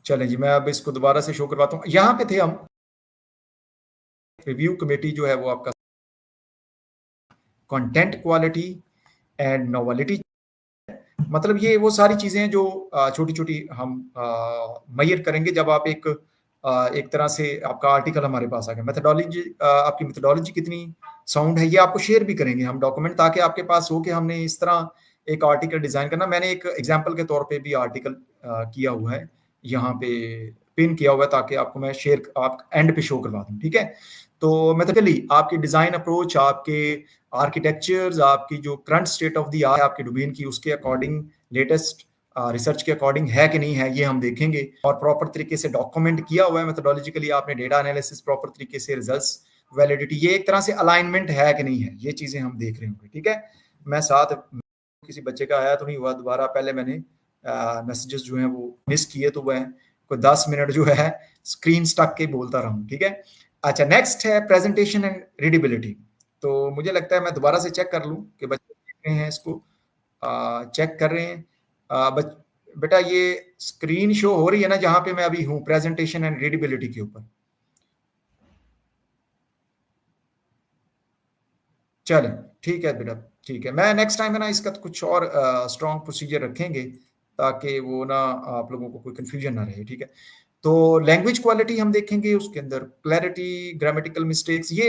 चलें जी, मैं अब इसको दोबारा से शो करवाता हूँ। यहाँ पे थे हम, रिव्यू कमेटी जो है वो आपका कंटेंट क्वालिटी एंड नोवेलिटी, मतलब ये वो सारी चीज़ें हैं जो छोटी-छोटी हम मेज़र करेंगे जब आप एक तरह से आपका आर्टिकल हमारे पास आ गया। मेथोडोलॉजी, आपकी मेथोडोलॉजी कितनी साउंड है, ये आपको शेयर भी करेंगे हम डॉक्यूमेंट, ताकि आपके पास हो कि हमने इस तरह एक आर्टिकल डिज़ाइन करना। मैंने एक एग्ज़ाम्पल के तौर पे भी आर्टिकल किया हुआ है, यहाँ पे पिन किया हुआ है, ताकि आपको मैं शेयर आप एंड पे शो करवा दूँ, ठीक है? तो मेथोडोलॉजी, आपकी डिज़ाइन अप्रोच, आपके आर्किटेक्चर्स, आपकी जो current state of the art है आपके डोमेन की, उसके अकॉर्डिंग लेटेस्ट रिसर्च के अकॉर्डिंग है कि नहीं है, ये हम देखेंगे। और प्रॉपर तरीके से डॉक्यूमेंट किया हुआ है मेथोडोलॉजिकली, आपने डेटा एनालिसिस प्रॉपर तरीके से, रिजल्ट्स, वैलिडिटी, ये एक तरह से अलाइनमेंट है कि नहीं है, ये चीज़ें हम देख रहे होंगे, ठीक है? मैं साथ किसी बच्चे का आया तो नहीं हुआ दोबारा, पहले मैंने मैसेजेस जो हैं वो मिस किए, तो वह कोई 10 मिनट जो है स्क्रीन स्टक के बोलता रहा हूँ, ठीक है? अच्छा, नेक्स्ट है प्रेजेंटेशन एंड रीडेबिलिटी। तो मुझे लगता है मैं दोबारा से चेक कर लूँ कि बच्चे देख रहे हैं इसको, चेक कर रहे हैं। बेटा ये स्क्रीन शो हो रही है ना जहाँ पे मैं अभी हूँ, प्रेजेंटेशन एंड रीडेबिलिटी के ऊपर? चलें, ठीक है बेटा, ठीक है। मैं नेक्स्ट टाइम है ना इसका तो कुछ और स्ट्रॉन्ग प्रोसीजर रखेंगे, ताकि वो ना आप लोगों को कोई कन्फ्यूजन ना रहे, ठीक है? तो लैंग्वेज क्वालिटी हम देखेंगे, उसके अंदर क्लैरिटी, ग्रामेटिकल मिस्टेक्स, ये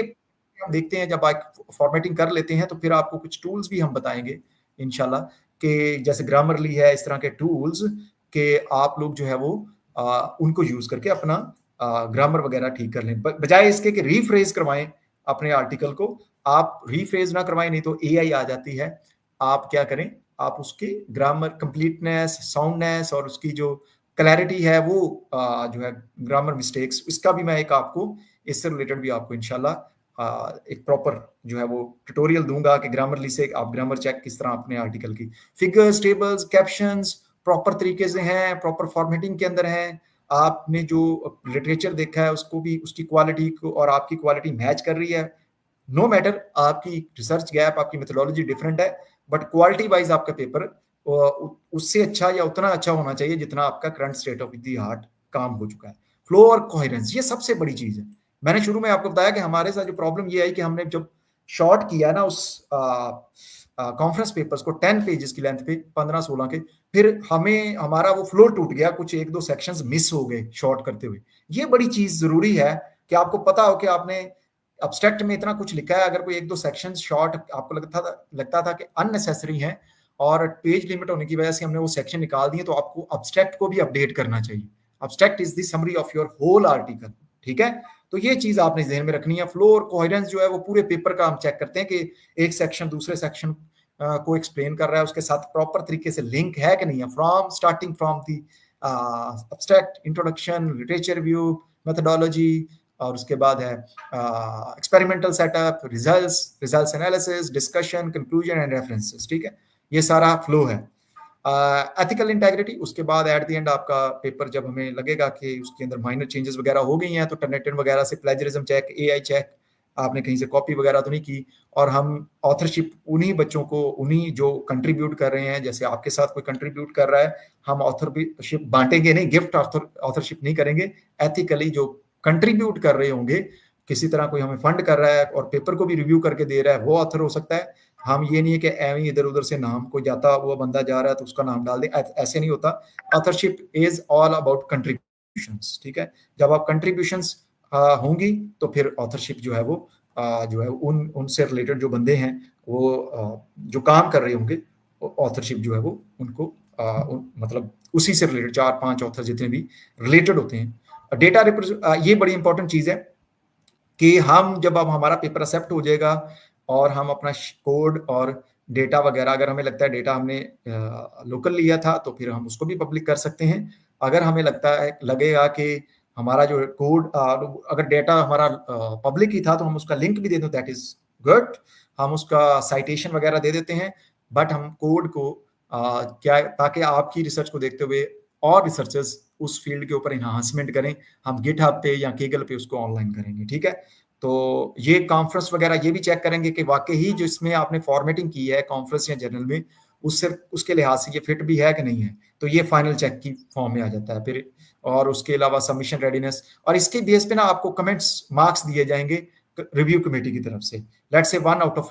हम देखते हैं। जब आप फॉर्मेटिंग कर लेते हैं तो फिर आपको कुछ टूल्स भी हम बताएँगे इंशाल्लाह, कि जैसे ग्रामरली है, इस तरह के टूल्स, कि आप लोग जो है वो उनको यूज़ करके अपना ग्रामर वगैरह ठीक कर लें। ब बजाय इसके कि रीफ्रेज़ करवाएँ अपने आर्टिकल को, आप रीफ्रेज़ ना करवाएँ, नहीं तो एआई आ जाती है। आप क्या करें, आप उसके ग्रामर कंप्लीटनेस, साउंडनेस और उसकी जो क्लैरिटी है वो जो है ग्रामर मिस्टेक्स, इसका भी मैं एक आपको, इससे रिलेटेड भी आपको इंशाल्लाह एक प्रॉपर जो है वो ट्यूटोरियल दूँगा कि ग्रामरली से आप ग्रामर चेक किस तरह अपने आर्टिकल की। फिगर्स, टेबल्स, कैप्शंस प्रॉपर तरीके से हैं, प्रॉपर फॉर्मेटिंग के अंदर हैं। आपने जो लिटरेचर देखा है उसको भी, उसकी क्वालिटी को और आपकी क्वालिटी मैच कर रही है। नो मैटर आपकी रिसर्च गैप, आपकी मेथोडोलॉजी डिफरेंट है, बट क्वालिटी वाइज आपका पेपर उससे अच्छा या उतना अच्छा होना चाहिए जितना आपका current state of the art काम हो चुका है। फ्लो और कोहेरेंस, ये सबसे बड़ी चीज है। मैंने शुरू में आपको बताया कि हमारे साथ जो प्रॉब्लम ये आई कि हमने जब शॉर्ट किया ना उस कॉन्फ्रेंस पेपर्स को 10 पेजेस की लेंथ पे, 15-16 के, फिर हमें हमारा वो फ्लो टूट गया, कुछ एक दो सेक्शंस मिस हो गए शॉर्ट करते हुए। ये बड़ी चीज जरूरी है कि आपको पता हो कि आपने अब्स्ट्रैक्ट में इतना कुछ लिखा है, अगर कोई एक दो सेक्शन शॉर्ट आपको लगता था कि अननेसेसरी है और पेज लिमिट होने की वजह से हमने वो सेक्शन निकाल दिए, तो आपको अब्स्ट्रैक्ट को भी अपडेट करना चाहिए। Abstract is the summary of your whole article, ठीक है? तो ये चीज आपने ध्यान में रखनी है। फ्लो और कोहेरेंस जो है वो पूरे पेपर का हम चेक करते हैं कि एक सेक्शन दूसरे सेक्शन को एक्सप्लेन कर रहा है, उसके साथ प्रॉपर तरीके से लिंक है कि नहीं है, starting from the abstract, introduction, literature review, methodology, और उसके बाद है experimental setup, results analysis, discussion, conclusion and references, ठीक है? ये सारा फ्लो है। एथिकल इंटेग्रिटी, उसके बाद एट द एंड आपका पेपर जब हमें लगेगा कि उसके अंदर माइनर चेंजेस वगैरह हो गई हैं, तो टर्नेटिव वगैरह से प्लेजरिज्म चेक, एआई चेक, आपने कहीं से कॉपी वगैरह तो नहीं की, और हम ऑथरशिप उन्हीं बच्चों को, उन्हीं जो कंट्रीब्यूट कर रहे हैं, जैसे आपके साथ कोई कंट्रीब्यूट कर रहा है, हम ऑथरशिप बांटेंगे नहीं, गिफ्ट ऑथरशिप नहीं करेंगे। एथिकली जो कंट्रीब्यूट कर रहे होंगे, किसी तरह कोई हमें फंड कर रहा है और पेपर को भी रिव्यू करके दे रहा है, वो ऑथर हो सकता है। हम ये नहीं है कि एवं इधर उधर से नाम कोई जाता हुआ बंदा जा रहा है तो उसका नाम डाल दे, ऐसे नहीं होता। Authorship is all about contributions, ठीक है? जब आप कंट्रीब्यूशंस होंगी तो फिर ऑथरशिप जो है वो जो है उनसे रिलेटेड जो बंदे हैं वो जो काम कर रहे होंगे, ऑथरशिप जो है वो उनको मतलब उसी से रिलेटेड 4-5 ऑथर जितने भी रिलेटेड होते हैं। डेटा ये बड़ी इंपॉर्टेंट चीज है कि हम जब अब हमारा पेपर एक्सेप्ट हो जाएगा और हम अपना कोड और डेटा वगैरह, अगर हमें लगता है डेटा हमने लोकल लिया था तो फिर हम उसको भी पब्लिक कर सकते हैं। अगर हमें लगेगा कि हमारा जो कोड अगर डेटा हमारा पब्लिक ही था तो हम उसका लिंक भी दे दें, दैट इज गुड। हम उसका साइटेशन वगैरह दे देते हैं, बट हम कोड को क्या, ताकि आपकी रिसर्च को देखते हुए और रिसर्चर्स उस फील्ड के ऊपर इन्हांसमेंट करें, हम गिटहब पे या केगल पे उसको ऑनलाइन करेंगे, ठीक है? तो ये कॉन्फ्रेंस वगैरह ये भी चेक करेंगे कि वाकई ही जो इसमें आपने फॉर्मेटिंग की है कॉन्फ्रेंस या जर्नल में, उससे उसके लिहाज से ये फिट भी है कि नहीं है, तो ये फाइनल चेक की फॉर्म में आ जाता है फिर। और उसके अलावा सबमिशन रेडीनेस, और इसके बेस पे ना आपको कमेंट्स मार्क्स दिए जाएंगे रिव्यू कमेटी की तरफ से। Let's say 1 out of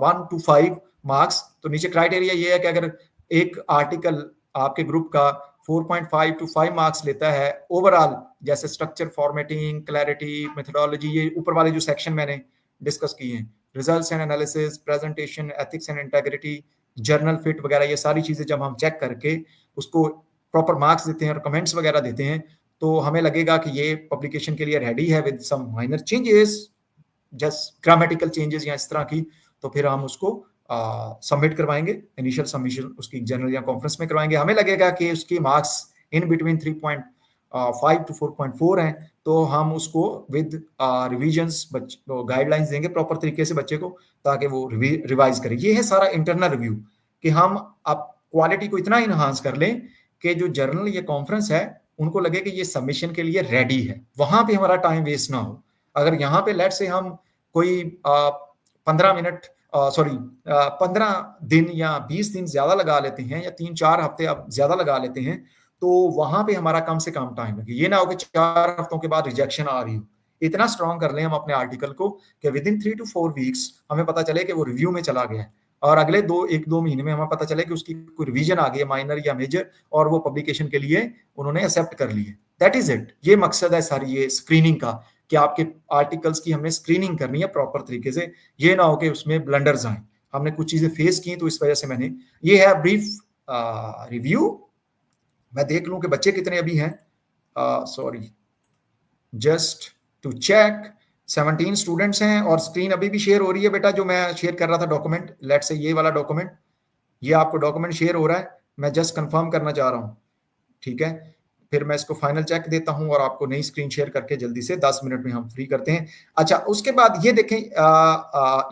1 to 5 marks. तो नीचे क्राइटेरिया ये है कि अगर एक आर्टिकल आपके ग्रुप का 4.5 to 5 मार्क्स लेता है ओवरऑल, जैसे स्ट्रक्चर, फॉर्मेटिंग, क्लैरिटी, मेथोडोलॉजी, ये ऊपर वाले जो सेक्शन मैंने डिस्कस किए हैं, results and analysis, presentation, ethics and integrity, journal fit वगैरह, ये सारी चीजें जब हम चेक करके उसको प्रॉपर मार्क्स देते हैं और कमेंट्स वगैरह देते हैं, तो हमें लगेगा कि ये पब्लिकेशन के लिए रेडी है with some minor changes, just grammatical changes या इस तरह की, तो फिर हम उसको सबमिट करवाएंगे। इनिशियल सबमिशन उसकी जनरल या कॉन्फ्रेंस में करवाएंगे। हमें लगेगा कि उसकी मार्क्स इन बिटवीन 3.5 to 4.4 हैं, तो हम उसको विद रिविजन्स गाइडलाइंस देंगे प्रॉपर तरीके से बच्चे को, ताकि वो रिवाइज करे। ये है सारा इंटरनल रिव्यू, कि हम अब क्वालिटी को इतना इनहांस कर लें कि जो जर्नल या कॉन्फ्रेंस है उनको लगे कि ये सबमिशन के लिए रेडी है, वहां पे हमारा टाइम वेस्ट ना हो। अगर यहाँ पे लेट से हम कोई 15 मिनट, सॉरी 15 दिन या 20 दिन ज्यादा लगा लेते हैं, या 3-4 हफ्ते अब ज्यादा लगा लेते हैं, तो वहां पे हमारा कम से कम टाइम लगे। ये ना हो कि 4 हफ्तों के बाद रिजेक्शन आ रही हो। इतना स्ट्रॉन्ग कर लें हम अपने आर्टिकल को कि विद इन 3 to 4 वीक्स हमें पता चले कि वो रिव्यू में चला गया है, और अगले 1-2 महीने में हमें पता चले कि उसकी कोई रिवीजन आ गई है, माइनर या मेजर, और वो पब्लिकेशन के लिए उन्होंने एक्सेप्ट कर ली है। That is it. ये मकसद है सारी ये स्क्रीनिंग का, कि आपके आर्टिकल्स की हमने स्क्रीनिंग करनी है प्रॉपर तरीके से। ये ना हो कि उसमें ब्लंडर्स आए। हमने कुछ चीजें फेस की, तो इस वजह से मैंने, ये है ब्रीफ रिव्यू। मैं देख लूं कि बच्चे कितने अभी हैं, sorry, just to check. 17 students हैं, और स्क्रीन अभी भी शेयर हो रही है बेटा, जो मैं शेयर कर रहा था डॉक्यूमेंट, लेट से ये वाला डॉक्यूमेंट, ये आपको डॉक्यूमेंट शेयर हो रहा है। मैं जस्ट कंफर्म करना चाह रहा हूँ, ठीक है। फिर मैं इसको फाइनल चेक देता हूं, और आपको नई स्क्रीन शेयर करके जल्दी से 10 मिनट में हम फ्री करते हैं। अच्छा, उसके बाद ये देखें,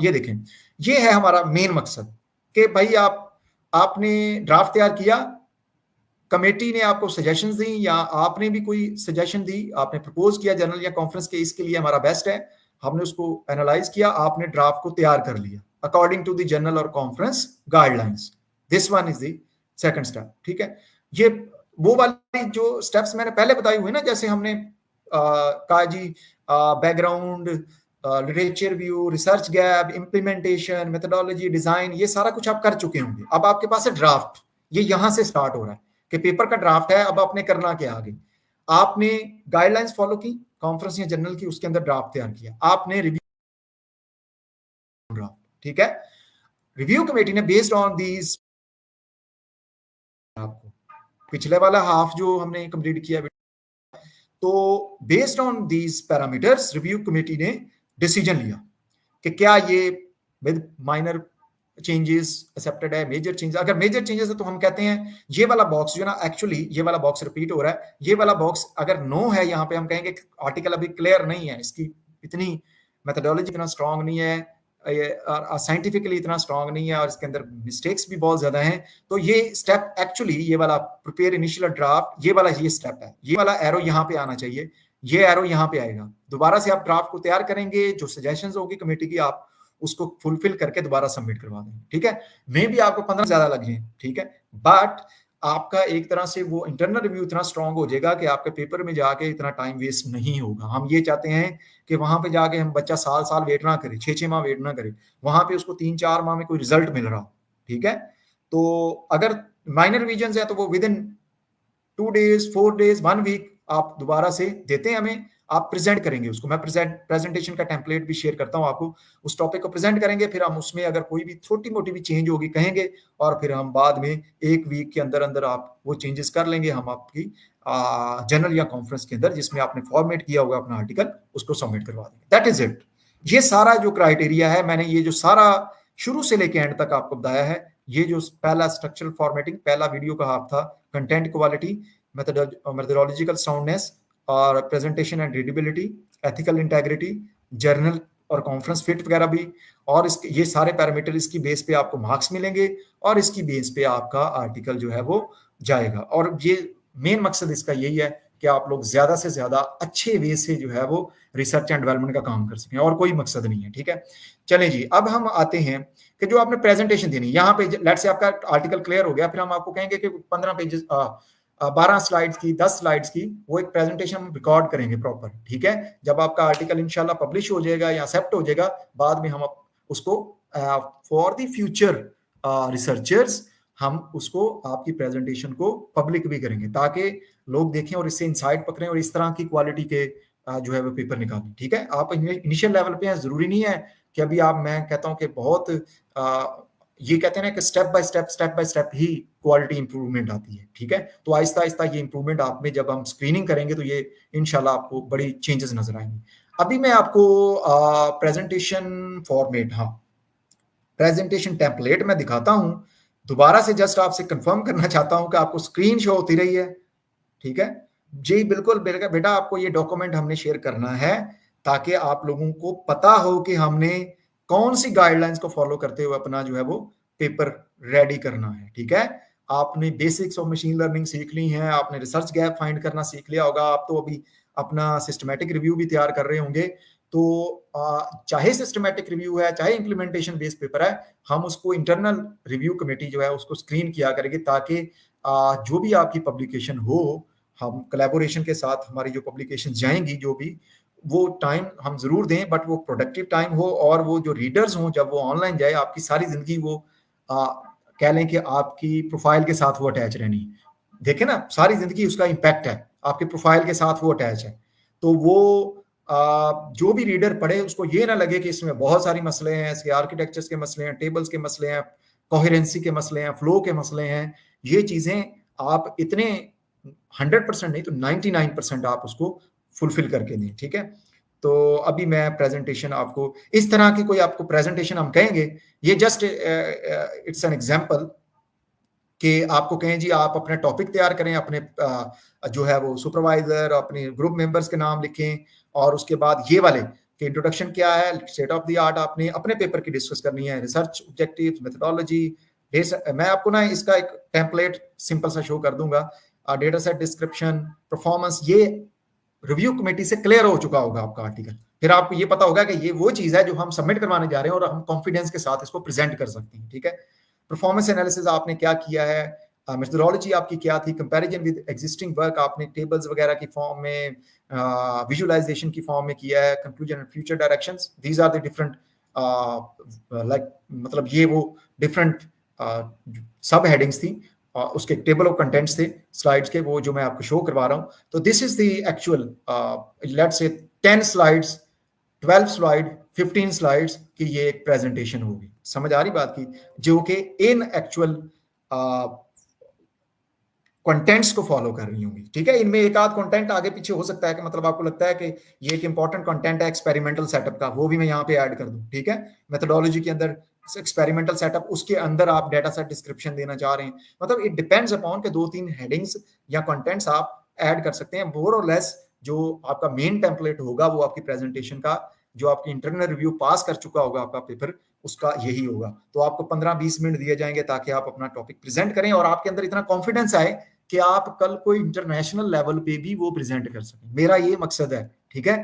ये देखें, ये है हमारा मेन मकसद, कि भाई आपने ड्राफ्ट तैयार किया, कमेटी ने आपको सजेशंस दी, या आपने भी कोई सजेशन दी, आपने प्रपोज किया जर्नल या कॉन्फ्रेंस के इसके लिए हमारा बेस्ट है, हमने उसको एनालाइज किया, आपने ड्राफ्ट को तैयार कर लिया अकॉर्डिंग टू द जर्नल और conference guidelines. This one is the second step, ठीक है। ये वो वाली जो स्टेप्स मैंने पहले बताई हुई ना, जैसे हमने कहा जी, background, literature view, research gap, implementation, methodology, design, ये सारा कुछ आप कर चुके होंगे। अब आपके पास है ड्राफ्ट, ये यहां से स्टार्ट हो रहा है कि पेपर का ड्राफ्ट है, अब आपने करना क्या आगे। आपने गाइडलाइंस फॉलो की कॉन्फ्रेंस या जर्नल की, उसके अंदर ड्राफ्ट तैयार किया, आपने रिव्यू ड्राफ्ट, ठीक है। रिव्यू कमेटी ने बेस्ड ऑन दीज, आपको पिछले वाला हाफ जो हमने कंप्लीट किया, तो based on these parameters review committee ने डिसीजन लिया कि क्या ये विद माइनर चेंजेस एक्सेप्टेड है, मेजर चेंज, अगर मेजर चेंजेस है तो हम कहते हैं ये वाला बॉक्स जो ना, एक्चुअली ये वाला बॉक्स रिपीट हो रहा है, ये वाला बॉक्स अगर नो है यहाँ पे, हम कहेंगे आर्टिकल अभी क्लियर नहीं है, इसकी इतनी मेथोडोलॉजी इतना स्ट्रांग नहीं है, साइंटिफिकली इतना स्ट्रांग नहीं है, और इसके अंदर मिस्टेक्स भी बहुत ज्यादा हैं। तो ये स्टेप एक्चुअली, ये वाला प्रिपेयर इनिशियल ड्राफ्ट, ये वाला ये स्टेप है, ये वाला एरो यहाँ पे आना चाहिए, ये एरो यहाँ पे आएगा। दोबारा से आप ड्राफ्ट को तैयार करेंगे, जो सजेशंस होगी कमेटी की, आप उसको फुलफिल करके दोबारा सबमिट करवा देंगे, ठीक है। मे भी आपको 15 ज्यादा लग जाए, ठीक है, बट आपका एक तरह से वो इंटरनल रिव्यू इतना स्ट्रांग हो जाएगा कि आपके पेपर में जाके इतना टाइम वेस्ट नहीं होगा। हम ये चाहते हैं कि वहां पे जाके हम बच्चा साल वेट ना करे, 6-6 माह वेट ना करे, वहां पे उसको 3-4 माह में कोई रिजल्ट मिल रहा हो, ठीक है। तो अगर माइनर रिवीजन है तो वो with in 2 days, 4 days, 1 week आप दोबारा से देते हैं हमें, आप प्रेजेंट करेंगे उसको। मैं प्रेजेंटेशन का टेम्पलेट भी शेयर करता हूं आपको, उस टॉपिक को प्रेजेंट करेंगे, फिर हम उसमें अगर कोई भी छोटी मोटी भी चेंज होगी कहेंगे, और फिर हम बाद में 1 वीक के अंदर अंदर आप वो चेंजेस कर लेंगे, हम आपकी जर्नल या कॉन्फ्रेंस के अंदर जिसमें आपने फॉर्मेट किया होगा अपना आर्टिकल, उसको सबमिट करवा देंगे। That is it. ये सारा जो क्राइटेरिया है, मैंने ये जो सारा शुरू से लेके एंड तक आपको बताया है। ये जो पहला स्ट्रक्चरल फॉर्मेटिंग, पहला वीडियो का हाफ था, कंटेंट क्वालिटी, मेथोडोलॉजिकल साउंडनेस, और presentation and readability, ethical integrity, journal और कॉन्फ्रेंस फिट वगैरह भी, और इसके ये सारे पैरामीटर, इसकी बेस पे आपको मार्क्स मिलेंगे, और इसकी बेस पे आपका आर्टिकल जो है वो जाएगा। और ये मेन मकसद इसका यही है कि आप लोग ज्यादा से ज्यादा अच्छे वे से जो है वो रिसर्च एंड डेवलपमेंट का काम कर सकें, और कोई मकसद नहीं है। ठीक है, चलें जी, अब हम आते हैं कि जो आपने प्रेजेंटेशन देनी, यहाँ पे लेट से आपका आर्टिकल क्लियर हो गया, फिर हम आपको कहेंगे कि 15 पेजेस 12 स्लाइड्स की, 10 स्लाइड्स की वो एक प्रेजेंटेशन हम रिकॉर्ड करेंगे प्रॉपर। ठीक है, जब आपका आर्टिकल इंशाल्लाह पब्लिश हो जाएगा या एक्सेप्ट हो जाएगा, बाद में हम उसको फॉर द फ्यूचर रिसर्चर्स हम उसको आपकी प्रेजेंटेशन को पब्लिक भी करेंगे, ताकि लोग देखें और इससे इंसाइट पकड़ें और इस तरह की क्वालिटी के जो है वो पेपर निकालें। ठीक है, आप इनिशियल लेवल पे हैं, जरूरी नहीं है कि अभी आप, मैं कहता हूं कि बहुत ये कहते हैं ना कि step by step he quality improvement आती है। ठीक है, तो आहिस्ता आहिस्ता ये इंप्रूवमेंट आप में जब हम स्क्रीनिंग करेंगे तो ये इंशाल्लाह आपको बड़ी चेंजेस नजर आएंगे। अभी मैं आपको प्रेजेंटेशन फॉर्मेट, हाँ प्रेजेंटेशन टेम्पलेट मैं दिखाता हूं, दोबारा से जस्ट आपसे कंफर्म करना चाहता हूं कि आपको स्क्रीन शो होती रही है। ठीक है जी, बिल्कुल बेटा, आपको ये डॉक्यूमेंट हमने शेयर करना है ताकि आप लोगों को पता हो कि हमने कौन सी गाइडलाइंस को फॉलो करते हुए अपना जो है वो पेपर रेडी करना है। ठीक है, आपने बेसिक्स ऑफ मशीन लर्निंग सीख ली हैं, आपने रिसर्च गैप फाइंड करना सीख लिया होगा, आप तो अभी अपना सिस्टमैटिक रिव्यू भी तैयार कर रहे होंगे। तो चाहे सिस्टमैटिक रिव्यू है, चाहे इंप्लीमेंटेशन बेस्ड पेपर है, हम उसको इंटरनल रिव्यू कमेटी जो है उसको स्क्रीन किया करेगी, ताकि जो भी आपकी पब्लिकेशन हो, हम कोलैबोरेशन के साथ हमारी जो पब्लिकेशन जाएंगी, जो भी वो टाइम हम जरूर दें, बट वो प्रोडक्टिव टाइम हो, और वो जो रीडर्स हों जब वो ऑनलाइन जाए, आपकी सारी जिंदगी वो कह लें कि आपकी प्रोफाइल के साथ वो अटैच रहनी। देखें ना, सारी जिंदगी उसका इम्पैक्ट है, आपके प्रोफाइल के साथ वो अटैच है। तो वो जो भी रीडर पढ़े उसको ये ना लगे कि इसमें बहुत सारी मसले हैं, इसके आर्किटेक्चर्स के मसले हैं, टेबल्स के मसले हैं, कोहेरेंसी के मसले हैं, फ्लो के मसले हैं। ये चीजें आप इतने 100% नहीं तो 99% आप उसको फुलफिल करके दें। ठीक है, तो अभी मैं प्रेजेंटेशन आपको इस तरह की, कोई आपको प्रेजेंटेशन हम कहेंगे, ये जस्ट इट्स एन एग्जांपल कि आपको कहें जी आप अपने टॉपिक तैयार करें, अपने जो है वो सुपरवाइजर, अपने ग्रुप मेंबर्स के नाम लिखें, और उसके बाद ये वाले कि इंट्रोडक्शन क्या है, स्टेट ऑफ द आर्ट आपने अपने पेपर की डिस्कस करनी है, रिसर्च ऑब्जेक्टिव्स, मेथोडोलॉजी। मैं आपको ना इसका एक टेम्पलेट सिंपल सा शो कर दूंगा, डेटा सेट डिस्क्रिप्शन, परफॉर्मेंस, ये रिव्यू कमेटी से क्लियर हो चुका होगा आपका आर्टिकल, फिर आपको ये पता होगा कि ये वो चीज है जो हम सबमिट करवाने जा रहे हैं, और हम कॉन्फिडेंस के साथ इसको प्रेजेंट कर सकते हैं। ठीक है, परफॉर्मेंस एनालिसिस आपने क्या किया है, मेथोडोलॉजी आपकी क्या थी, कंपैरिजन विद एग्जिस्टिंग वर्क आपने टेबल्स वगैरह की फॉर्म में, विजुअलाइजेशन की फॉर्म में किया है, conclusion and future directions, these are the different like, मतलब ये वो डिफरेंट सब हेडिंग्स थी, उसके टेबल ऑफ कंटेंट्स थे स्लाइड्स के, वो जो मैं आपको शो करवा रहा हूं। तो this is the actual, let's say 10 slides, 12 slide, 15 slides की ये एक प्रेजेंटेशन होगी। समझ आ रही बात की, जो कि इन एक्चुअल कंटेंट्स को फॉलो कर रही होंगी। ठीक है, इनमें एक आध कंटेंट आगे पीछे हो सकता है कि मतलब आपको लगता है कि ये एक इंपॉर्टेंट कंटेंट है एक्सपेरिमेंटल सेटअप का, वो भी मैं यहाँ पे ऐड कर दूं। ठीक है, मेथोडोलॉजी के अंदर एक्सपेरिमेंटल सेटअप, उसके अंदर आप डेटा सेट डिस्क्रिप्शन देना चाह रहे हैं, मतलब इट डिपेंड्स अपॉन के 2-3 हेडिंग्स या कंटेंट्स आप ऐड कर सकते हैं। मोर और लेस जो आपका मेन टेम्पलेट होगा वो आपकी प्रेजेंटेशन का, जो आपकी इंटरनल रिव्यू पास कर चुका होगा आपका पेपर, उसका यही होगा। तो आपको 15-20 मिनट दिए जाएंगे ताकि आप अपना टॉपिक प्रेजेंट करें, और आपके अंदर इतना कॉन्फिडेंस आए कि आप कल कोई इंटरनेशनल लेवल पे भी वो प्रेजेंट कर सकें। मेरा ये मकसद है। ठीक है,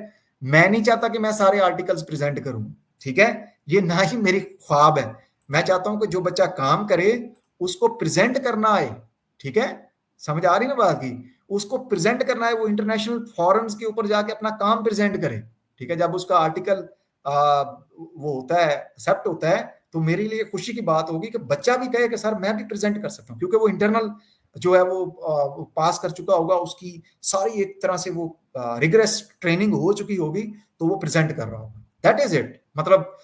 मैं नहीं चाहता कि मैं सारे आर्टिकल्स प्रेजेंट करूं। ठीक है, ये ना ही मेरी ख्वाब है। मैं चाहता हूं कि जो बच्चा काम करे उसको प्रेजेंट करना आए। ठीक है, समझ आ रही ना बात की, उसको प्रेजेंट करना है, वो इंटरनेशनल फोरम्स के ऊपर जाके अपना काम प्रेजेंट करे। ठीक है, जब उसका आर्टिकल वो होता है, एक्सेप्ट होता है, तो मेरे लिए खुशी की बात होगी कि बच्चा भी कहे कि सर मैं भी प्रेजेंट कर सकता हूं, क्योंकि वो इंटरनल जो है वो पास कर चुका होगा, उसकी सारी एक तरह से वो रिगरस ट्रेनिंग हो चुकी होगी, तो वो प्रेजेंट कर रहा होगा। That is it. मतलब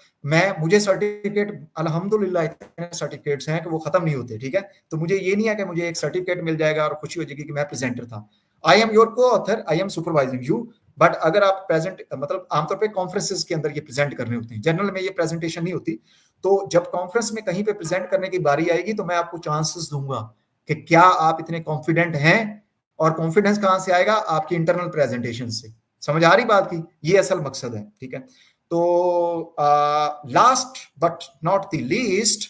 मुझे सर्टिफिकेट अल्हम्दुलिल्लाह इतने सर्टिफिकेट्स हैं कि वो खत्म नहीं होते। ठीक है, तो मुझे ये नहीं है कि मुझे एक सर्टिफिकेट मिल जाएगा और खुशी हो जाएगी कि मैं प्रेजेंटर था। आई एम योर को author, I am supervising you, but अगर आप प्रेजेंट, मतलब आमतौर पे कॉन्फ्रेंसेस के अंदर ये प्रेजेंट करने होते हैं, जनरल में ये प्रेजेंटेशन नहीं होती। तो जब कॉन्फ्रेंस में कहीं पे प्रेजेंट करने की बारी आएगी तो मैं आपको चांसेस दूंगा कि क्या आप इतने कॉन्फिडेंट हैं, और कॉन्फिडेंस कहां से आएगा, आपकी इंटरनल प्रेजेंटेशन से। समझ आ रही बात की, ये असल मकसद है। ठीक है, तो last but not the least,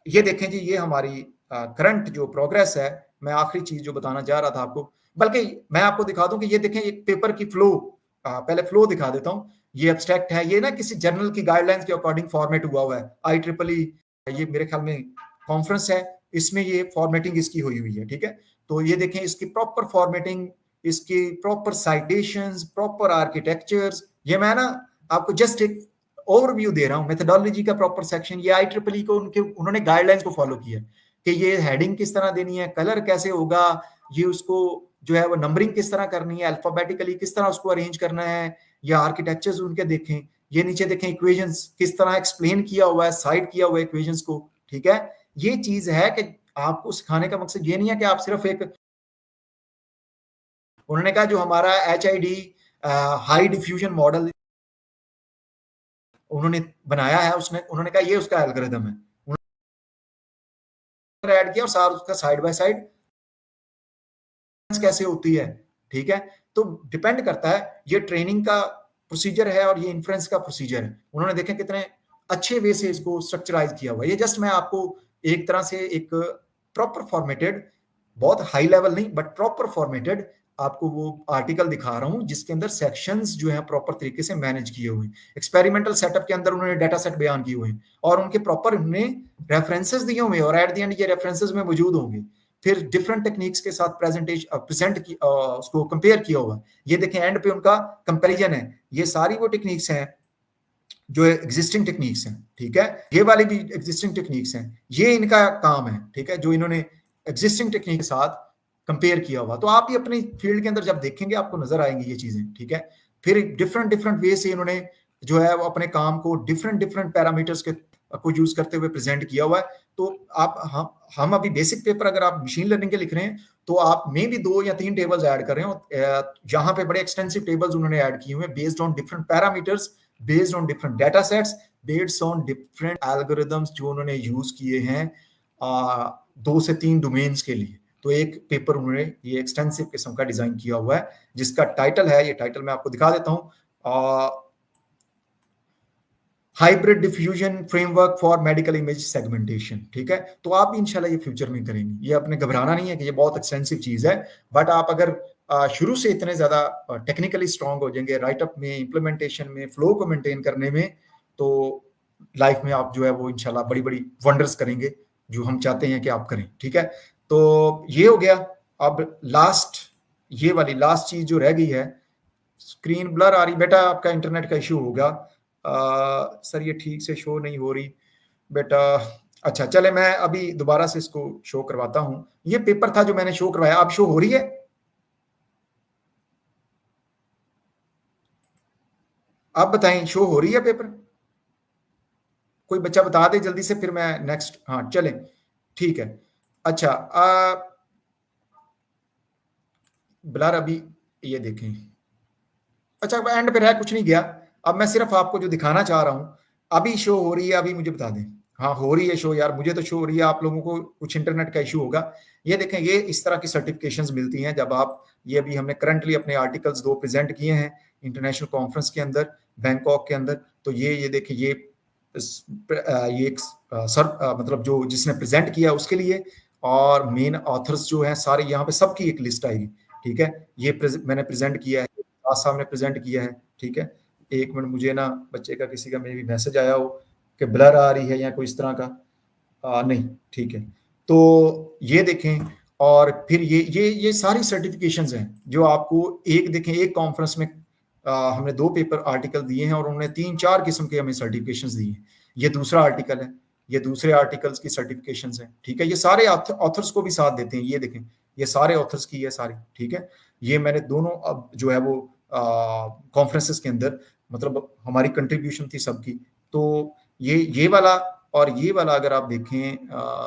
ये देखें जी, ये हमारी करंट जो प्रोग्रेस है। मैं आखिरी चीज जो बताना चाह रहा था आपको, बल्कि मैं आपको दिखा दूं कि ये देखें, एक पेपर की फ्लो, पहले फ्लो दिखा देता हूं। ये एब्स्ट्रैक्ट है, ये ना किसी जर्नल की गाइडलाइंस के अकॉर्डिंग फॉर्मेट हुआ हुआ है। IEEE, ये मेरे ख्याल में कॉन्फ्रेंस है, इसमें ये फॉर्मेटिंग इसकी हुई हुई है, ठीक है। तो ये देखें, इसकी प्रॉपर फॉर्मेटिंग, इसकी प्रॉपर साइटेशंस, प्रॉपर आर्किटेक्चर्स। ये मैं ना आपको जस्ट एक ओवरव्यू दे रहा हूं, मेथोडोलॉजी का प्रॉपर सेक्शन। ये IEEE को उन्होंने गाइडलाइंस को फॉलो किया कि ये हेडिंग किस तरह देनी है, कलर कैसे होगा, ये उसको जो है वो नंबरिंग किस तरह करनी है, अल्फाबेटिकली किस तरह उसको अरेंज करना है, या आर्किटेक्चर्स उनके देखें। ये नीचे देखें, इक्वेशंस किस तरह एक्सप्लेन किया हुआ है, साइड किया हुआ है इक्वेशंस को, ठीक है। ये चीज है कि आपको सिखाने का मकसद ये नहीं है कि आप सिर्फ एक, उन्होंने कहा जो हमारा HID हाई डिफ्यूजन मॉडल उन्होंने बनाया है, उसने उन्होंने कहा ये उसका एल्गोरिथम है, उन्होंने ऐड किया और साथ उसका साइड बाय साइड कैसे होती है, ठीक है। तो डिपेंड करता है, ये ट्रेनिंग का प्रोसीजर है और ये इन्फ्रेंस का प्रोसीजर है। उन्होंने देखे कितने अच्छे वे से इसको स्ट्रक्चराइज किया हुआ है। ये जस्ट मैं आपको एक तरह से एक प्रॉपर फॉर्मेटेड, बहुत हाई लेवल नहीं बट प्रॉपर फॉर्मेटेड आपको वो आर्टिकल दिखा रहा हूं, जिसके अंदर सेक्शंस जो है प्रॉपर तरीके से मैनेज किए हुए हैं। एक्सपेरिमेंटल सेटअप के अंदर उन्होंने डाटा सेट बयान किए हुए हैं और उनके प्रॉपर उन्होंने रेफरेंसेस दिए हुए हैं, और एट द एंड ये रेफरेंसेस में मौजूद होंगे। फिर डिफरेंट टेक्निक्स के साथ प्रेजेंट की उसको कंपेयर किया हुआ। ये देखें, एंड पे उनका कंपैरिजन है। ये सारी वो टेक्निक्स हैं जो एग्जिस्टिंग टेक्निक्स हैं, ठीक है। ये वाली भी एग्जिस्टिंग टेक्निक्स हैं, ये इनका काम है, ठीक है, जो इन्होंने एग्जिस्टिंग टेक्निक के साथ कंपेयर किया हुआ। तो आप ही अपनी फील्ड के अंदर जब देखेंगे आपको नजर आएंगी ये चीजें, ठीक है। फिर डिफरेंट डिफरेंट वे से इन्होंने जो है वो अपने काम को डिफरेंट डिफरेंट पैरामीटर्स के को यूज करते हुए प्रेजेंट किया हुआ है। तो आप हम अभी बेसिक पेपर अगर आप मशीन लर्निंग के लिख रहे हैं तो आप में भी 2 या 3 टेबल्स ऐड कर रहे हो। यहाँ पे बड़े एक्सटेंसिव टेबल्स उन्होंने ऐड किए हुए हैं based on different parameters, based on different data sets, based on different algorithms जो उन्होंने यूज किए हैं 2 से 3 डोमेन्स के लिए। तो एक पेपर उन्होंने ये एक्सटेंसिव किस्म का डिजाइन किया हुआ है, जिसका टाइटल है, ये टाइटल मैं आपको दिखा देता हूं, hybrid diffusion framework for medical image segmentation, ठीक है। तो आप भी इंशाल्लाह ये फ्यूचर में करेंगे, ये अपने घबराना नहीं है कि ये बहुत एक्सटेंसिव चीज है, बट आप अगर शुरू से इतने ज्यादा टेक्निकली स्ट्रांग हो जाएंगे राइटअप में, इम्प्लीमेंटेशन में, फ्लो को मेंटेन करने में, तो लाइफ में आप जो है वो इंशाल्लाह बड़ी बड़ी वंडर्स करेंगे, जो हम चाहते हैं कि आप करें, ठीक है। तो ये हो गया। अब लास्ट, ये वाली लास्ट चीज जो रह गई है, स्क्रीन ब्लर आ रही बेटा, आपका इंटरनेट का इशू होगा। सर ये ठीक से शो नहीं हो रही बेटा। अच्छा चले, मैं अभी दोबारा से इसको शो करवाता हूं। ये पेपर था जो मैंने शो करवाया, अब शो हो रही है? आप बताएं, शो हो रही है पेपर? कोई बच्चा बता दे जल्दी से, फिर मैं नेक्स्ट, हाँ चले, ठीक है। अच्छा, ब्लर अभी ये देखें, अच्छा एंड पे है, कुछ नहीं गया। अब मैं सिर्फ आपको जो दिखाना चाह रहा हूं, अभी शो हो रही है? अभी मुझे बता दें। हाँ हो रही है शो यार, मुझे तो शो हो रही है, आप लोगों को कुछ इंटरनेट का इशू होगा। ये देखें, ये इस तरह की सर्टिफिकेशंस मिलती हैं जब आप, ये अभी हमने करंटली अपने आर्टिकल्स 2 प्रेजेंट किए हैं इंटरनेशनल कॉन्फ्रेंस के अंदर, बैंकॉक के अंदर। तो ये देखिए, ये एक मतलब जो जिसने प्रेजेंट किया उसके लिए, और मेन ऑथर्स जो हैं सारे यहाँ पे, सबकी एक लिस्ट आएगी, ठीक है। ये मैंने प्रेजेंट किया है, साहब ने प्रेजेंट किया है, ठीक है। एक मिनट, मुझे ना बच्चे का किसी का मे भी मैसेज आया हो कि ब्लर आ रही है या कोई इस तरह का, नहीं, ठीक है। तो ये देखें, और फिर ये सारी सर्टिफिकेशंस हैं जो आपको, एक देखें, एक कॉन्फ्रेंस में हमने 2 पेपर आर्टिकल दिए हैं और उन्होंने 3-4 किस्म के हमें सर्टिफिकेशंस दिए हैं। ये दूसरा आर्टिकल है, ये दूसरे आर्टिकल्स की सर्टिफिकेशंस हैं, ठीक है। ये सारे ऑथर्स को भी साथ देते हैं, ये देखें, ये सारे ऑथर्स की है सारी, ठीक है। ये मैंने दोनों अब जो है वो कॉन्फ्रेंसेस के अंदर, मतलब हमारी कंट्रीब्यूशन थी सबकी। तो ये वाला और ये वाला अगर आप देखें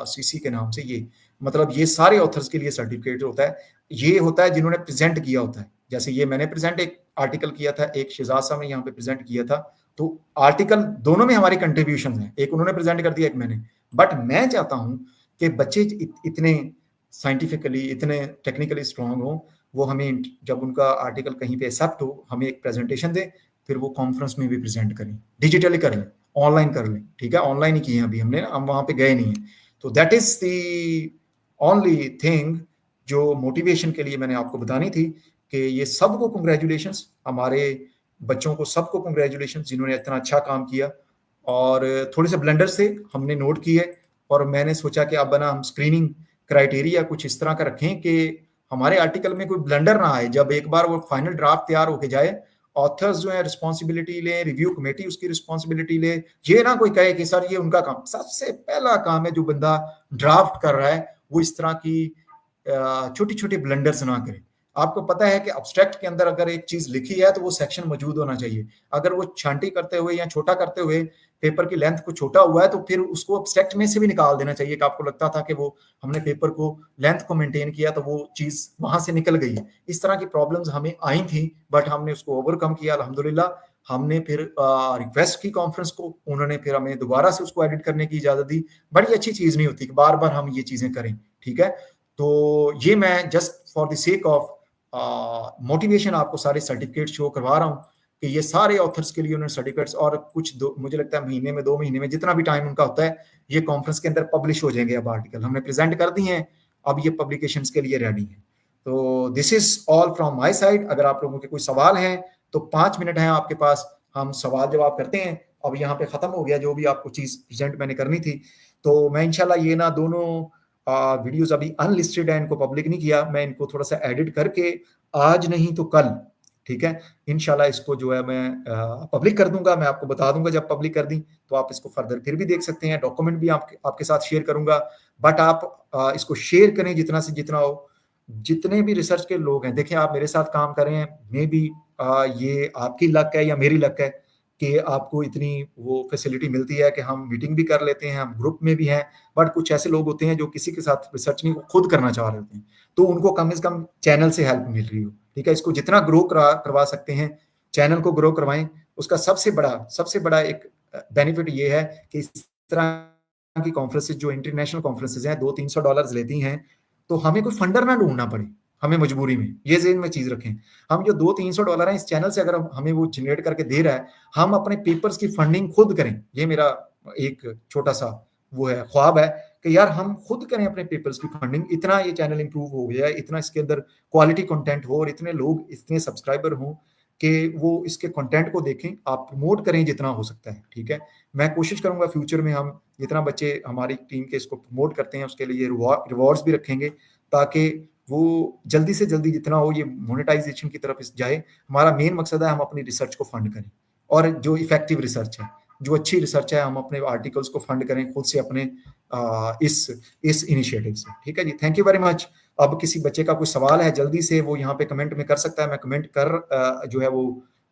सीसी के नाम से, ये मतलब ये सारे ऑथर्स के लिए सर्टिफिकेट होता है। ये होता है जिन्होंने प्रेजेंट किया होता है, जैसे ये मैंने प्रेजेंट एक आर्टिकल किया था, एक शहजाद साहब ने यहाँ पे प्रेजेंट किया था। तो आर्टिकल दोनों में हमारी कंट्रीब्यूशन है, एक उन्होंने प्रेजेंट कर दिया, एक मैंने। बट मैं चाहता हूं कि बच्चे इतने साइंटिफिकली, इतने टेक्निकली स्ट्रांग हो, वो हमें जब उनका आर्टिकल कहीं पे एक्सेप्ट हो, हमें एक प्रेजेंटेशन दे, फिर वो कॉन्फ्रेंस में भी प्रेजेंट करें, डिजिटली कर लें, ऑनलाइन कर लें, ठीक है। ऑनलाइन ही किए हैं अभी हमने, हम वहां पे गए नहीं है। तो that is the only thing जो मोटिवेशन के लिए मैंने आपको बतानी थी कि ये सबको कांग्रेचुलेशंस, हमारे बच्चों को सबको कांग्रेचुलेशंस जिन्होंने इतना अच्छा काम किया। और थोड़े से ब्लंडर से हमने नोट किए और मैंने सोचा कि अब ना हम स्क्रीनिंग क्राइटेरिया कुछ इस तरह का रखें कि हमारे आर्टिकल में कोई ब्लंडर ना आए। जब एक बार वो फाइनल ड्राफ्ट तैयार होके जाए, ऑथर्स जो है रिस्पॉन्सिबिलिटी ले, रिव्यू कमेटी उसकी रिस्पॉन्सिबिलिटी ले, ये ना कोई कहे कि सर ये उनका काम। सबसे पहला काम है जो बंदा ड्राफ्ट कर रहा है वो इस तरह की छोटी छोटी ब्लंडर्स ना करे। आपको पता है कि अब्स्ट्रैक्ट के अंदर अगर एक चीज लिखी है तो वो सेक्शन मौजूद होना चाहिए। अगर वो छांटी करते हुए या छोटा करते हुए पेपर की लेंथ को छोटा हुआ है तो फिर उसको अब्स्ट्रैक्ट में से भी निकाल देना चाहिए कि आपको लगता था कि वो हमने पेपर को लेंथ को मेंटेन किया तो वो चीज वहां से निकल गई है। इस तरह की प्रॉब्लम्स हमें आई थी बट हमने उसको ओवरकम किया अल्हम्दुलिल्लाह। हमने फिर रिक्वेस्ट की कॉन्फ्रेंस को, उन्होंने फिर हमें दोबारा से उसको एडिट करने की इजाजत दी। बड़ी अच्छी चीज नहीं होती कि बार बार हम ये चीजें करें, ठीक है। तो ये मैं just for the sake of motivation आपको सारे सर्टिफिकेट शो करवा रहा हूँ कि ये सारे ऑथर्स के लिए उन्होंने सर्टिफिकेट्स और कुछ मुझे लगता है महीने में 2 महीने में जितना भी टाइम उनका होता है ये कॉन्फ्रेंस के अंदर पब्लिश हो जाएंगे। अब आर्टिकल हमने प्रेजेंट कर दिए हैं, अब ये पब्लिकेशन के लिए रेडी है। तो this is all from my side. अगर आप लोगों के कोई सवाल हैं तो 5 मिनट है आपके पास, हम सवाल जवाब करते हैं। अब यहाँ पे खत्म हो गया जो भी आपको चीज प्रेजेंट मैंने करनी थी। तो मैं इंशाल्लाह ये ना दोनों वीडियोस अभी अनलिस्टेड है, इनको पब्लिक नहीं किया, मैं इनको थोड़ा सा एडिट करके आज नहीं तो कल, ठीक है, इंशाल्लाह इसको जो है मैं पब्लिक कर दूंगा। मैं आपको बता दूंगा जब पब्लिक कर दी तो आप इसको फर्दर फिर भी देख सकते हैं। डॉक्यूमेंट भी आपके साथ शेयर करूंगा। बट आप इसको शेयर करें जितना से जितना हो। जितने भी रिसर्च के लोग हैं, देखिए आप मेरे साथ काम कर रहे हैं, मे बी ये आपकी लक है या मेरी लक है कि आपको इतनी वो फैसिलिटी मिलती है कि हम मीटिंग भी कर लेते हैं, हम ग्रुप में भी हैं। बट कुछ ऐसे लोग होते हैं जो किसी के साथ रिसर्च नहीं खुद करना चाह रहे होते हैं, तो उनको कम से कम चैनल से हेल्प मिल रही हो, ठीक है। इसको जितना ग्रो करवा सकते हैं, चैनल को ग्रो करवाएं। उसका सबसे बड़ा एक बेनिफिट ये है कि इस तरह की कॉन्फ्रेंसेज जो इंटरनेशनल कॉन्फ्रेंसेज हैं $200-300 लेती हैं, तो हमें कोई फंडर ना ढूंढना पड़े हमें मजबूरी में। ये जेहन में चीज रखें, हम जो $200-300 है इस चैनल से अगर हमें वो जनरेट करके दे रहा है, हम अपने पेपर्स की फंडिंग खुद करें। ये मेरा एक छोटा सा वो है, ख्वाब है कि यार हम खुद करें अपने पेपर्स की फंडिंग। इतना ये चैनल इंप्रूव हो गया है, इतना इसके अंदर क्वालिटी कंटेंट हो और इतने लोग, इतने सब्सक्राइबर हों कि वो इसके कंटेंट को देखें। आप प्रमोट करें जितना हो सकता है, ठीक है। मैं कोशिश करूंगा फ्यूचर में हम जितना बच्चे हमारी टीम के इसको प्रमोट करते हैं उसके लिए रिवॉर्ड्स भी रखेंगे, ताकि वो जल्दी से जल्दी जितना हो ये मोनेटाइजेशन की तरफ जाए। हमारा मेन मकसद है हम अपनी रिसर्च को फंड करें और जो इफेक्टिव रिसर्च है, जो अच्छी रिसर्च है, हम अपने आर्टिकल्स को फंड करें खुद से अपने इस इनिशिएटिव से, ठीक है जी। Thank you very much. अब किसी बच्चे का कोई सवाल है जल्दी से वो यहाँ पे कमेंट में कर सकता है। मैं कमेंट कर जो है वो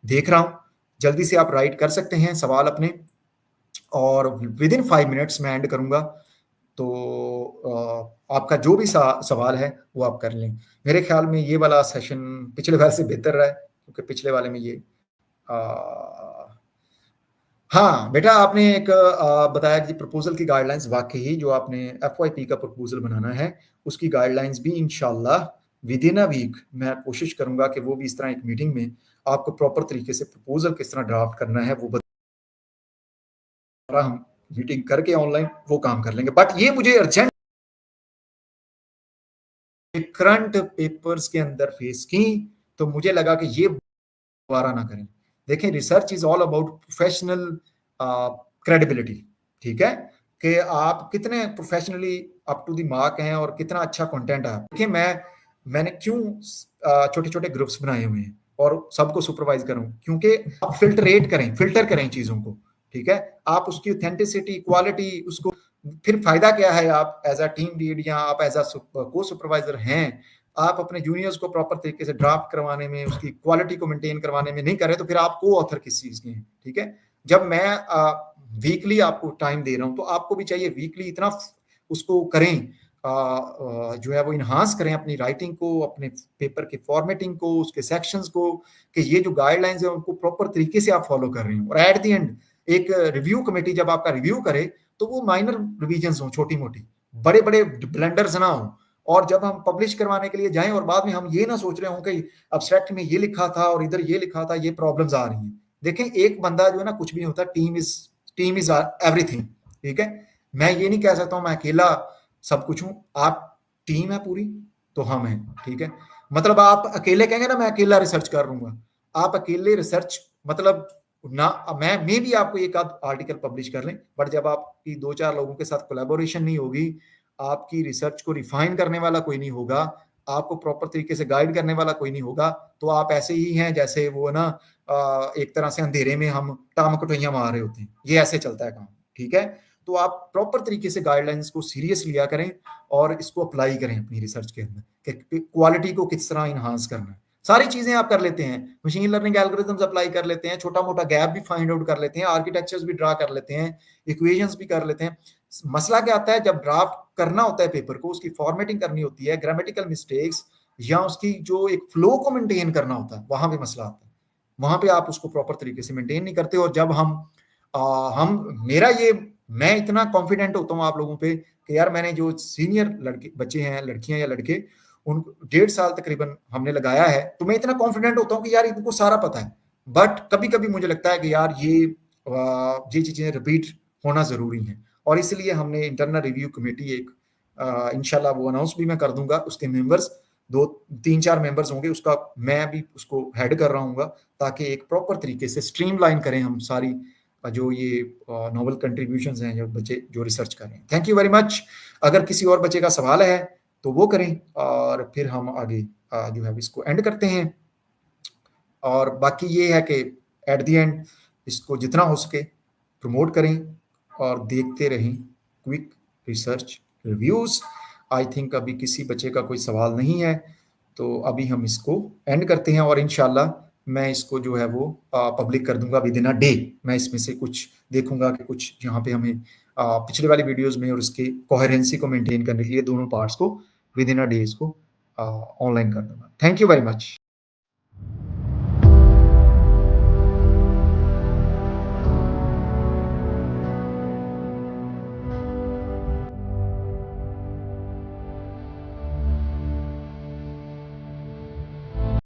देख रहा हूँ, जल्दी से आप राइट कर सकते हैं सवाल अपने, और विद इन 5 मिनट्स मैं एंड करूंगा। तो आपका जो भी सवाल है वो आप कर लें। मेरे ख्याल में ये वाला सेशन पिछले वाले से बेहतर रहा है क्योंकि पिछले वाले में ये हाँ बेटा, आपने एक बताया कि प्रपोजल की गाइडलाइंस, वाकई जो आपने एफवाईपी का प्रपोजल बनाना है उसकी गाइडलाइंस भी इंशाल्लाह विद इन अ वीक मैं कोशिश करूंगा कि वो भी इस तरह एक मीटिंग में आपको प्रॉपर तरीके से प्रपोजल किस तरह ड्राफ्ट करना है वो बता, हम मीटिंग करके ऑनलाइन वो काम कर लेंगे। बट ये मुझे अर्जेंट करंट पेपर्स के अंदर फेस की तो मुझे लगा कि ये दोबारा ना करें। देखें, research is all about professional credibility, ठीक है, कि आप कितने professionally up to the mark हैं और कितना अच्छा कंटेंट है। देखिए मैंने क्यों छोटे छोटे ग्रुप्स बनाए हुए हैं और सबको सुपरवाइज करूं, क्योंकि आप फिल्टर करें चीजों को, ठीक है। आप उसकी ऑथेंटिसिटी, क्वालिटी, उसको फिर फायदा क्या है, आप एज अ टीम लीड या आप एज अ को सुपरवाइजर हैं, आप अपने जूनियर्स को प्रॉपर तरीके से ड्राफ्ट करवाने में, उसकी क्वालिटी को मेंटेन करवाने में नहीं करे तो फिर आप को ऑथर किस चीज के हैं, ठीक है। जब मैं वीकली आपको टाइम दे रहा हूं तो आपको भी चाहिए वीकली इतना उसको करें, जो है वो इन्हांस करें अपनी राइटिंग को, अपने पेपर के फॉर्मेटिंग को, उसके सेक्शंस को, कि ये जो गाइडलाइंस है उनको प्रॉपर तरीके से आप फॉलो कर रहे हो। और एट द एंड एक रिव्यू कमेटी जब आपका रिव्यू करे तो वो माइनर रिवीजन हो, छोटी मोटी, बड़े बड़े ब्लेंडर्स ना हो। और जब हम पब्लिश करवाने के लिए जाएं और बाद में हम ये ना सोच रहे हों कि अब्स्ट्रैक्ट में ये लिखा था और इधर ये लिखा था, ये प्रॉब्लम्स आ रही हैं। देखें, एक बंदा जो है ना कुछ भी नहीं होता, टीम इज एवरीथिंग, ठीक है। मैं ये नहीं कह सकता हूं मैं अकेला सब कुछ हूं, आप टीम है पूरी। तो हम हैं, ठीक है? मतलब आप अकेले कहेंगे ना मैं अकेला रिसर्च कर लूँगा, आप अकेले रिसर्च मतलब ना मैं भी आपको एक आध आर्टिकल पब्लिश कर लें, बट जब आपकी 2-4 लोगों के साथ कोलैबोरेशन नहीं होगी, आपकी रिसर्च को रिफाइन करने वाला कोई नहीं होगा, आपको प्रॉपर तरीके से गाइड करने वाला कोई नहीं होगा, तो आप ऐसे ही हैं जैसे वो ना एक तरह से अंधेरे में हम टाँग-कटोइयाँ मार रहे होते हैं, ये ऐसे चलता है काम, ठीक है? तो आप प्रॉपर तरीके से गाइडलाइंस को सीरियस लिया करें और इसको अप्लाई करें अपनी रिसर्च के अंदर कि क्वालिटी को किस तरह एनहांस करना है। सारी चीज़ें आप कर लेते हैं, मशीन लर्निंग एल्गोरिथम्स अप्लाई कर लेते हैं, छोटा-मोटा गैप भी फाइंड आउट कर लेते हैं, आर्किटेक्चर्स भी ड्रा कर लेते हैं, इक्वेशंस भी कर लेते हैं। मसला क्या आता है जब ड्राफ्ट करना होता है पेपर को, उसकी फॉर्मेटिंग करनी होती है, ग्रामेटिकल मिस्टेक्स या उसकी जो एक फ्लो को मेंटेन करना होता है, वहाँ पे मसला आता है। वहाँ पे आप उसको प्रॉपर तरीके से मेंटेन नहीं करते और जब अ, हम मेरा ये मैं इतना कॉन्फिडेंट होता हूँ आप लोगों पे कि यार मैंने जो सीनियर लड़के बच्चे हैं, लड़कियाँ या लड़के उन 1.5 साल तकरीबन हमने लगाया है, तो मैं इतना कॉन्फिडेंट होता हूँ कि यार इनको सारा पता है। बट कभी-कभी मुझे लगता है कि यार ये चीज़ें रिपीट होना ज़रूरी है और इसलिए हमने इंटरनल रिव्यू कमेटी एक इंशाल्लाह वो अनाउंस भी मैं कर दूँगा, उसके मेंबर्स 2 3-4 मेंबर्स होंगे, उसका मैं भी उसको हेड कर रहा हूँगा ताकि एक प्रॉपर तरीके से स्ट्रीमलाइन करें हम सारी जो ये नोवेल कंट्रीब्यूशंस हैं, जो बच्चे जो रिसर्च कर रहे हैं। Thank you very much. अगर किसी और बच्चे का सवाल है, तो वो करें और फिर हम आगे जो है इसको एंड करते हैं और बाकी ये है कि एट द एंड इसको जितना हो सके प्रमोट करें और देखते रहें quick research reviews. I think अभी किसी बच्चे का कोई सवाल नहीं है, तो अभी हम इसको एंड करते हैं और इंशाल्लाह मैं इसको जो है वो पब्लिक कर दूँगा विदिन अ डे। मैं इसमें से कुछ देखूँगा कि कुछ जहाँ पे हमें पिछले वाली वीडियोज़ में और उसके कोहेरेंसी को मेंटेन करने के लिए दोनों पार्ट्स को विदिन अ डे इसको ऑनलाइन कर दूँगा। Thank you very much.